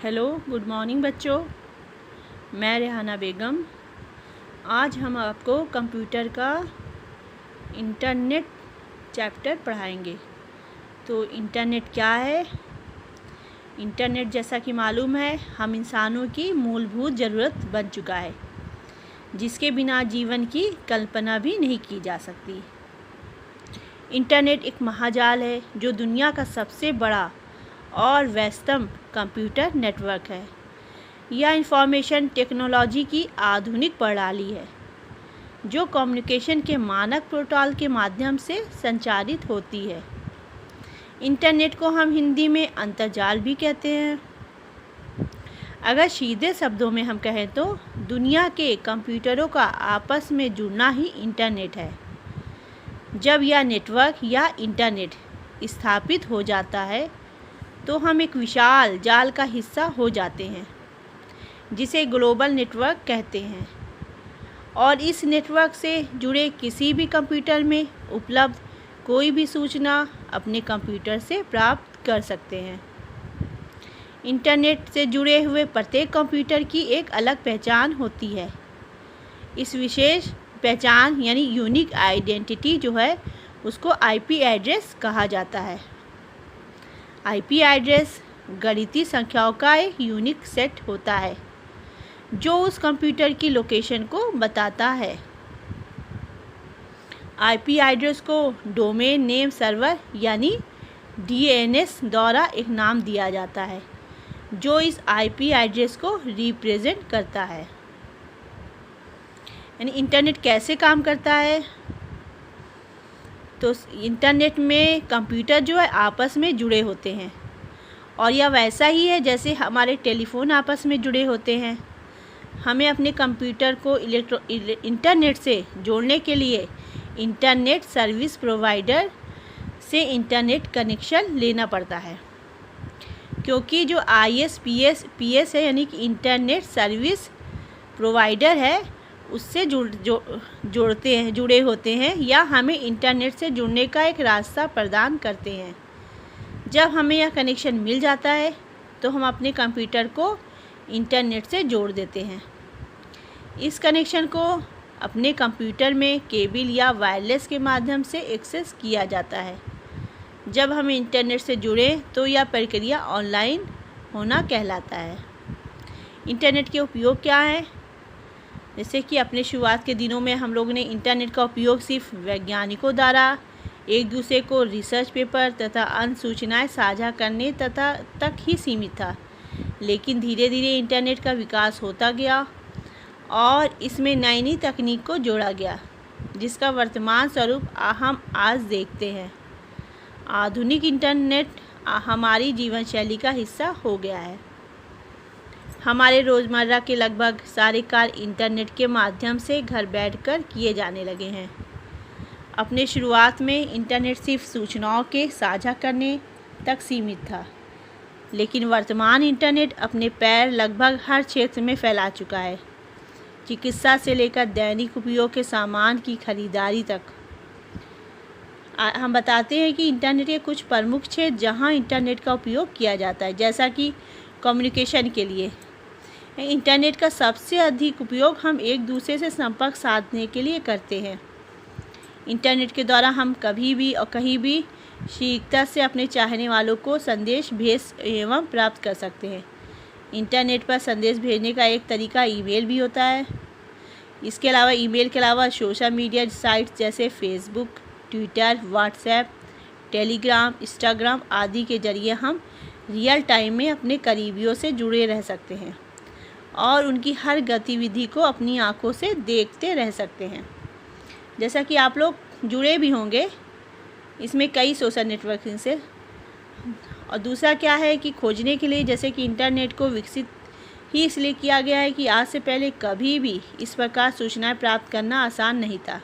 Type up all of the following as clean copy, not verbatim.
Hello, good morning बच्चों। मैं रेहाना बेगम। आज हम आपको कंप्यूटर का इंटरनेट चैप्टर पढ़ाएंगे। तो इंटरनेट क्या है? इंटरनेट जैसा कि मालूम है हम इंसानों की मूलभूत ज़रूरत बन चुका है, जिसके बिना जीवन की कल्पना भी नहीं की जा सकती। इंटरनेट एक महाजाल है जो दुनिया का सबसे बड़ा और व्यस्तम कंप्यूटर नेटवर्क है। यह इंफॉर्मेशन टेक्नोलॉजी की आधुनिक प्रणाली है जो कम्युनिकेशन के मानक प्रोटोकॉल के माध्यम से संचालित होती है। इंटरनेट को हम हिंदी में अंतर्जाल भी कहते हैं। अगर सीधे शब्दों में हम कहें तो दुनिया के कंप्यूटरों का आपस में जुड़ना ही इंटरनेट है। जब यह नेटवर्क या इंटरनेट स्थापित हो जाता है तो हम एक विशाल जाल का हिस्सा हो जाते हैं जिसे ग्लोबल नेटवर्क कहते हैं, और इस नेटवर्क से जुड़े किसी भी कंप्यूटर में उपलब्ध कोई भी सूचना अपने कंप्यूटर से प्राप्त कर सकते हैं। इंटरनेट से जुड़े हुए प्रत्येक कंप्यूटर की एक अलग पहचान होती है। इस विशेष पहचान यानी यूनिक आइडेंटिटी जो है उसको आईपी एड्रेस कहा जाता है। आईपी एड्रेस गणितीय संख्याओं का एक यूनिक सेट होता है जो उस कंप्यूटर की लोकेशन को बताता है। आईपी एड्रेस को डोमेन नेम सर्वर यानी डीएनएस द्वारा एक नाम दिया जाता है जो इस आईपी एड्रेस को रिप्रेजेंट करता है। यानी इंटरनेट कैसे काम करता है? तो इंटरनेट में कंप्यूटर जो है आपस में जुड़े होते हैं, और यह वैसा ही है जैसे हमारे टेलीफोन आपस में जुड़े होते हैं। हमें अपने कंप्यूटर को इंटरनेट से जोड़ने के लिए इंटरनेट सर्विस प्रोवाइडर से इंटरनेट कनेक्शन लेना पड़ता है, क्योंकि जो ISPs है यानी कि इंटरनेट सर्विस प्रोवाइडर है उससे जुड़े होते हैं या हमें इंटरनेट से जुड़ने का एक रास्ता प्रदान करते हैं। जब हमें यह कनेक्शन मिल जाता है तो हम अपने कंप्यूटर को इंटरनेट से जोड़ देते हैं। इस कनेक्शन को अपने कंप्यूटर में केबल या वायरलेस के माध्यम से एक्सेस किया जाता है। जब हम इंटरनेट से जुड़ें तो यह प्रक्रिया ऑनलाइन होना कहलाता है। इंटरनेट के उपयोग क्या है? जैसे कि अपने शुरुआत के दिनों में हम लोगों ने इंटरनेट का उपयोग सिर्फ वैज्ञानिकों द्वारा एक दूसरे को रिसर्च पेपर तथा अन्य सूचनाएं साझा करने तक ही सीमित था, लेकिन धीरे धीरे इंटरनेट का विकास होता गया और इसमें नई नई तकनीक को जोड़ा गया, जिसका वर्तमान स्वरूप हम आज देखते हैं। आधुनिक इंटरनेट हमारी जीवन शैली का हिस्सा हो गया है। हमारे रोज़मर्रा के लगभग सारे कार्य इंटरनेट के माध्यम से घर बैठकर किए जाने लगे हैं। अपने शुरुआत में इंटरनेट सिर्फ सूचनाओं के साझा करने तक सीमित था, लेकिन वर्तमान इंटरनेट अपने पैर लगभग हर क्षेत्र में फैला चुका है, चिकित्सा से लेकर दैनिक उपयोग के सामान की खरीदारी तक। हम बताते हैं कि इंटरनेट के कुछ प्रमुख क्षेत्र जहां इंटरनेट का उपयोग किया जाता है, जैसा कि कम्युनिकेशन के लिए इंटरनेट का सबसे अधिक उपयोग हम एक दूसरे से संपर्क साधने के लिए करते हैं। इंटरनेट के द्वारा हम कभी भी और कहीं भी शीघ्रता से अपने चाहने वालों को संदेश भेज एवं प्राप्त कर सकते हैं। इंटरनेट पर संदेश भेजने का एक तरीका ईमेल भी होता है। इसके अलावा ईमेल के अलावा सोशल मीडिया साइट्स जैसे Facebook, Twitter, WhatsApp, Telegram, Instagram आदि के जरिए हम रियल टाइम में अपने करीबियों से जुड़े रह सकते हैं और उनकी हर गतिविधि को अपनी आंखों से देखते रह सकते हैं। जैसा कि आप लोग जुड़े भी होंगे इसमें कई सोशल नेटवर्किंग से। और दूसरा क्या है कि खोजने के लिए, जैसे कि इंटरनेट को विकसित ही इसलिए किया गया है कि आज से पहले कभी भी इस प्रकार सूचनाएं प्राप्त करना आसान नहीं था,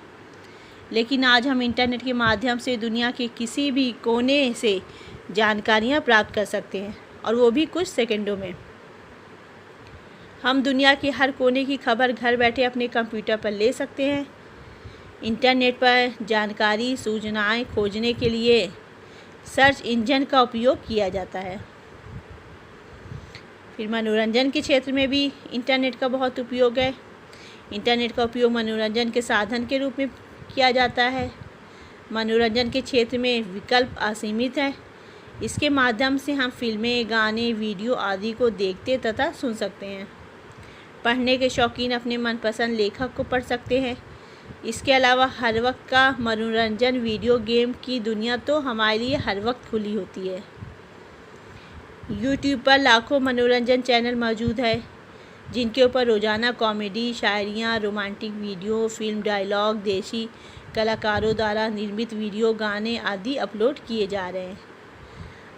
लेकिन आज हम इंटरनेट के माध्यम से दुनिया के किसी भी कोने से जानकारियां प्राप्त कर सकते हैं, और वो भी कुछ सेकंडों में। हम दुनिया के हर कोने की खबर घर बैठे अपने कंप्यूटर पर ले सकते हैं। इंटरनेट पर जानकारी सूचनाएं खोजने के लिए सर्च इंजन का उपयोग किया जाता है। फिर मनोरंजन के क्षेत्र में भी इंटरनेट का बहुत उपयोग है। इंटरनेट का उपयोग मनोरंजन के साधन के रूप में किया जाता है। मनोरंजन के क्षेत्र में विकल्प असीमित हैं। इसके माध्यम से हम फिल्में, गाने, वीडियो आदि को देखते तथा सुन सकते हैं। पढ़ने के शौकीन अपने मनपसंद लेखक को पढ़ सकते हैं। इसके अलावा हर वक्त का मनोरंजन वीडियो गेम की दुनिया तो हमारे लिए हर वक्त खुली होती है। यूट्यूब पर लाखों मनोरंजन चैनल मौजूद है, जिनके ऊपर रोज़ाना कॉमेडी, शायरियाँ, रोमांटिक वीडियो, फिल्म डायलॉग, देसी कलाकारों द्वारा निर्मित वीडियो, गाने आदि अपलोड किए जा रहे हैं।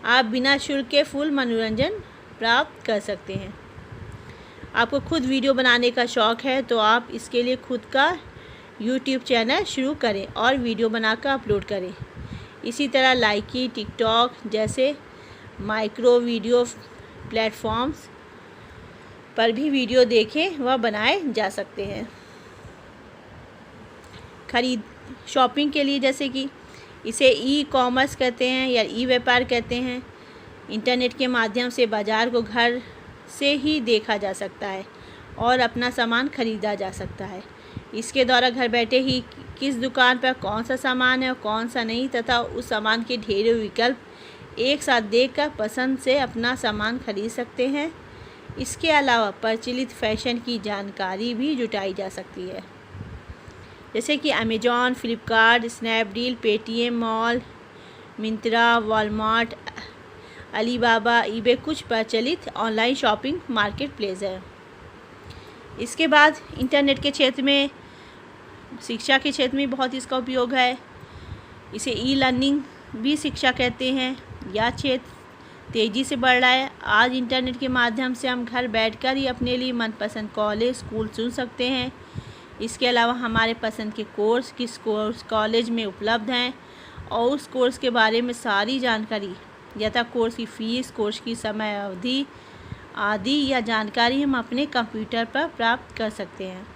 आप बिना शुल्क के फुल मनोरंजन प्राप्त कर सकते हैं। आपको खुद वीडियो बनाने का शौक़ है तो आप इसके लिए खुद का यूट्यूब चैनल शुरू करें और वीडियो बनाकर अपलोड करें। इसी तरह लाइकी, टिकटॉक जैसे माइक्रो वीडियो प्लेटफॉर्म्स पर भी वीडियो देखें व बनाए जा सकते हैं। शॉपिंग के लिए, जैसे कि इसे ई कॉमर्स कहते हैं या ई व्यापार कहते हैं। इंटरनेट के माध्यम से बाज़ार को घर से ही देखा जा सकता है और अपना सामान ख़रीदा जा सकता है। इसके द्वारा घर बैठे ही किस दुकान पर कौन सा सामान है और कौन सा नहीं तथा उस सामान के ढेरों विकल्प एक साथ देखकर पसंद से अपना सामान खरीद सकते हैं। इसके अलावा प्रचलित फैशन की जानकारी भी जुटाई जा सकती है, जैसे कि Amazon, Flipkart, Snapdeal, Paytm mall, Myntra, Walmart, Alibaba, eBay कुछ प्रचलित ऑनलाइन शॉपिंग मार्केट प्लेस है। इसके बाद इंटरनेट के क्षेत्र में, शिक्षा के क्षेत्र में बहुत इसका उपयोग है। इसे ई लर्निंग भी शिक्षा कहते हैं। यह क्षेत्र तेज़ी से बढ़ रहा है। आज इंटरनेट के माध्यम से हम घर बैठकर ही अपने लिए मनपसंद कॉलेज, स्कूल चुन सकते हैं। इसके अलावा हमारे पसंद के कोर्स किस कोर्स कॉलेज में उपलब्ध हैं और उस कोर्स के बारे में सारी जानकारी, यथा कोर्स की फ़ीस, कोर्स की समय अवधि आदि या जानकारी हम अपने कंप्यूटर पर प्राप्त कर सकते हैं।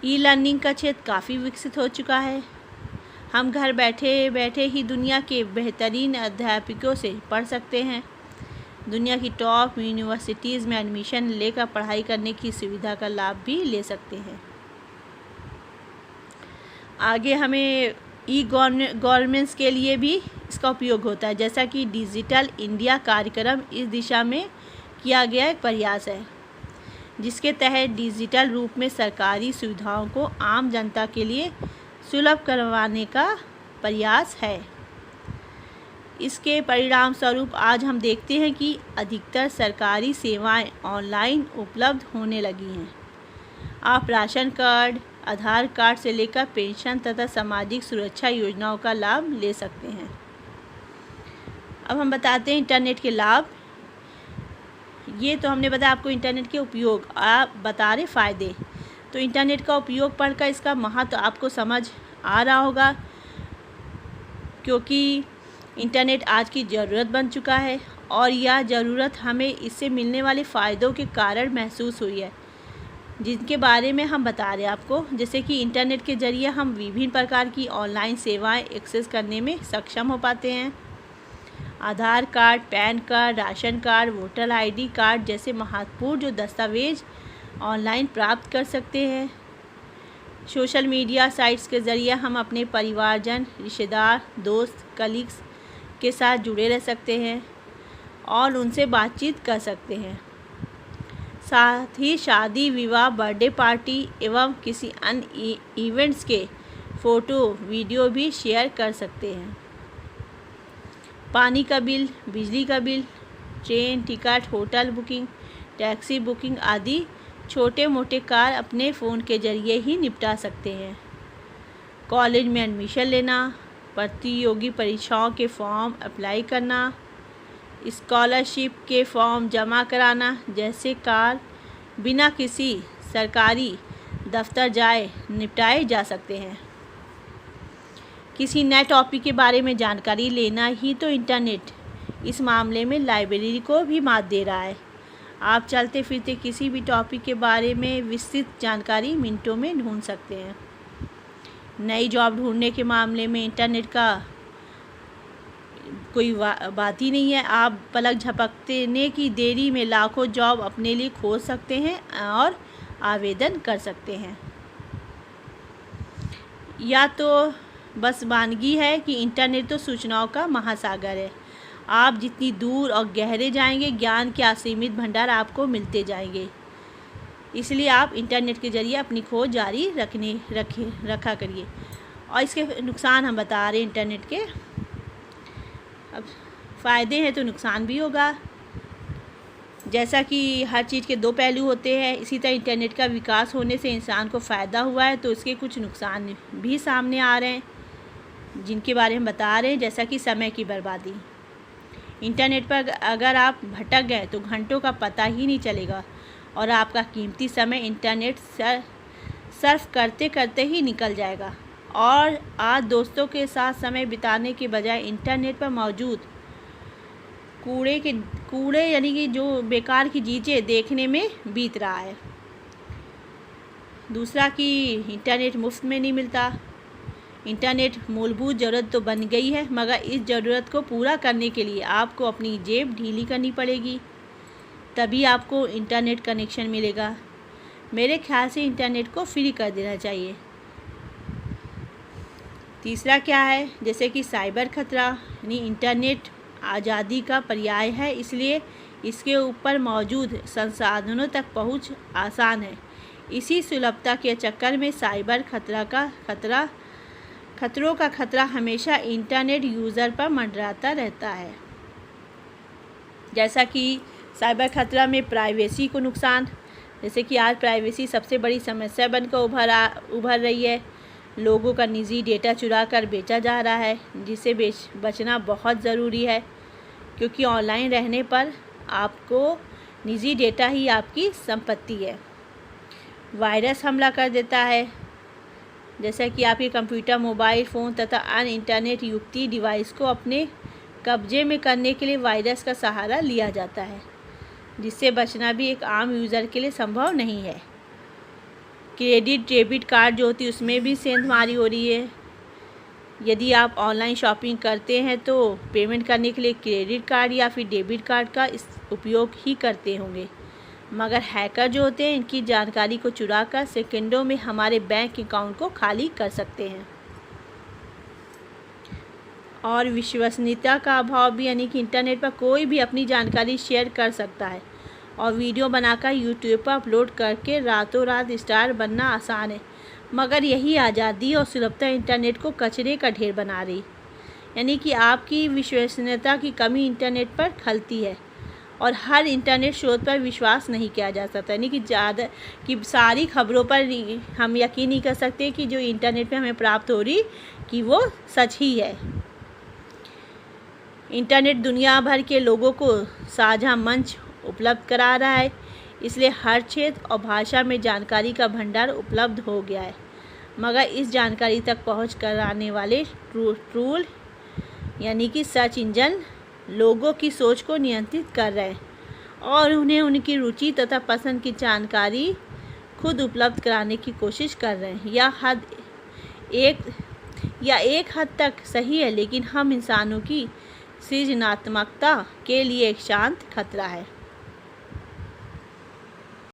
ई लर्निंग का क्षेत्र काफ़ी विकसित हो चुका है। हम घर बैठे बैठे ही दुनिया के बेहतरीन अध्यापकों से पढ़ सकते हैं। दुनिया की टॉप यूनिवर्सिटीज़ में एडमिशन लेकर पढ़ाई करने की सुविधा का लाभ भी ले सकते हैं। आगे हमें ई गवर्नेंस के लिए भी इसका उपयोग होता है, जैसा कि डिजिटल इंडिया कार्यक्रम इस दिशा में किया गया एक प्रयास है, जिसके तहत डिजिटल रूप में सरकारी सुविधाओं को आम जनता के लिए सुलभ करवाने का प्रयास है। इसके परिणाम स्वरूप आज हम देखते हैं कि अधिकतर सरकारी सेवाएं ऑनलाइन उपलब्ध होने लगी हैं। आप राशन कार्ड, आधार कार्ड से लेकर पेंशन तथा सामाजिक सुरक्षा योजनाओं का लाभ ले सकते हैं। अब हम बताते हैं इंटरनेट के लाभ। ये तो हमने बताया आपको इंटरनेट के उपयोग, आप बता रहे फ़ायदे। तो इंटरनेट का उपयोग पढ़कर इसका महत्व आपको समझ आ रहा होगा, क्योंकि इंटरनेट आज की ज़रूरत बन चुका है और यह ज़रूरत हमें इससे मिलने वाले फ़ायदों के कारण महसूस हुई है, जिनके बारे में हम बता रहे हैं आपको। जैसे कि इंटरनेट के ज़रिए हम विभिन्न प्रकार की ऑनलाइन सेवाएं एक्सेस करने में सक्षम हो पाते हैं। Aadhaar card, PAN card, ration card, voter ID card जैसे महत्वपूर्ण जो दस्तावेज़ ऑनलाइन प्राप्त कर सकते हैं। सोशल मीडिया साइट्स के ज़रिए हम अपने परिवारजन, रिश्तेदार, दोस्त, कलीग्स के साथ जुड़े रह सकते हैं और उनसे बातचीत कर सकते हैं। साथ ही शादी, विवाह, बर्थडे पार्टी एवं किसी अन्य इवेंट्स के फ़ोटो, वीडियो भी शेयर कर सकते हैं। पानी का बिल, बिजली का bill, train ticket, hotel booking, taxi booking आदि छोटे मोटे कार्य अपने फ़ोन के ज़रिए ही निपटा सकते हैं। कॉलेज में एडमिशन लेना, प्रतियोगी परीक्षाओं के फॉर्म अप्लाई करना, स्कॉलरशिप के फॉर्म जमा कराना जैसे कार्य बिना किसी सरकारी दफ्तर जाए निपटाए जा सकते हैं। किसी नए टॉपिक के बारे में जानकारी लेना ही तो इंटरनेट इस मामले में लाइब्रेरी को भी मात दे रहा है। आप चलते फिरते किसी भी टॉपिक के बारे में विस्तृत जानकारी मिनटों में ढूंढ सकते हैं। नई जॉब ढूंढने के मामले में इंटरनेट का कोई बात ही नहीं है। आप पलक झपकने की देरी में लाखों जॉब अपने लिए खोज सकते हैं और आवेदन कर सकते हैं। या तो बस वानगी है कि इंटरनेट तो सूचनाओं का महासागर है। आप जितनी दूर और गहरे जाएंगे, ज्ञान के असीमित भंडार आपको मिलते जाएंगे। इसलिए आप इंटरनेट के ज़रिए अपनी खोज जारी रखा करिए। और इसके नुकसान हम बता रहे हैं इंटरनेट के। अब फ़ायदे हैं तो नुकसान भी होगा। जैसा कि हर चीज़ के दो पहलू होते हैं, इसी तरह इंटरनेट का विकास होने से इंसान को फ़ायदा हुआ है, तो इसके कुछ नुकसान भी सामने आ रहे हैं, जिनके बारे में बता रहे हैं। जैसा कि समय की बर्बादी। इंटरनेट पर अगर आप भटक गए तो घंटों का पता ही नहीं चलेगा और आपका कीमती समय इंटरनेट सर्फ करते करते ही निकल जाएगा। और आज दोस्तों के साथ समय बिताने के बजाय इंटरनेट पर मौजूद कूड़े यानी कि जो बेकार की चीज़ें देखने में बीत रहा है। दूसरा कि इंटरनेट मुफ्त में नहीं मिलता। इंटरनेट मूलभूत ज़रूरत तो बन गई है, मगर इस ज़रूरत को पूरा करने के लिए आपको अपनी जेब ढीली करनी पड़ेगी, तभी आपको इंटरनेट कनेक्शन मिलेगा। मेरे ख्याल से इंटरनेट को फ्री कर देना चाहिए। तीसरा क्या है, जैसे कि साइबर खतरा, यानी इंटरनेट आज़ादी का पर्याय है, इसलिए इसके ऊपर मौजूद संसाधनों तक पहुंच आसान है। इसी सुलभता के चक्कर में साइबर खतरों का खतरा हमेशा इंटरनेट यूज़र पर मंडराता रहता है। जैसा कि साइबर खतरा में प्राइवेसी को नुकसान, जैसे कि आज प्राइवेसी सबसे बड़ी समस्या बनकर उभर रही है। लोगों का निजी डेटा चुरा कर बेचा जा रहा है, जिससे बचना बहुत ज़रूरी है, क्योंकि ऑनलाइन रहने पर आपको निजी डेटा ही आपकी संपत्ति है। वायरस हमला कर देता है, जैसा कि आपके कंप्यूटर, मोबाइल फ़ोन तथा अन्य इंटरनेट युक्त डिवाइस को अपने कब्जे में करने के लिए वायरस का सहारा लिया जाता है, जिससे बचना भी एक आम यूज़र के लिए संभव नहीं है। क्रेडिट डेबिट कार्ड जो होती है उसमें भी सेंधमारी हो रही है। यदि आप ऑनलाइन शॉपिंग करते हैं तो पेमेंट करने के लिए क्रेडिट कार्ड या फिर डेबिट कार्ड का उपयोग ही करते होंगे, मगर हैकर जो होते हैं इनकी जानकारी को चुराकर सेकंडों में हमारे बैंक अकाउंट को खाली कर सकते हैं। और विश्वसनीयता का अभाव भी, यानी कि इंटरनेट पर कोई भी अपनी जानकारी शेयर कर सकता है और वीडियो बनाकर यूट्यूब पर अपलोड करके रातों रात स्टार बनना आसान है, मगर यही आज़ादी और सुलभता इंटरनेट को कचरे का ढेर बना रही। यानी कि आपकी विश्वसनीयता की कमी इंटरनेट पर खलती है और हर इंटरनेट स्रोत पर विश्वास नहीं किया जा सकता। यानी कि सारी खबरों पर हम यकीन नहीं कर सकते कि जो इंटरनेट पे हमें प्राप्त हो रही कि वो सच ही है। इंटरनेट दुनिया भर के लोगों को साझा मंच उपलब्ध करा रहा है, इसलिए हर क्षेत्र और भाषा में जानकारी का भंडार उपलब्ध हो गया है, मगर इस जानकारी तक पहुंच कराने वाले टूल यानी कि सर्च इंजन लोगों की सोच को नियंत्रित कर रहे हैं और उन्हें उनकी रुचि तथा पसंद की जानकारी खुद उपलब्ध कराने की कोशिश कर रहे हैं। एक हद तक सही है, लेकिन हम इंसानों की सृजनात्मकता के लिए एक शांत खतरा है।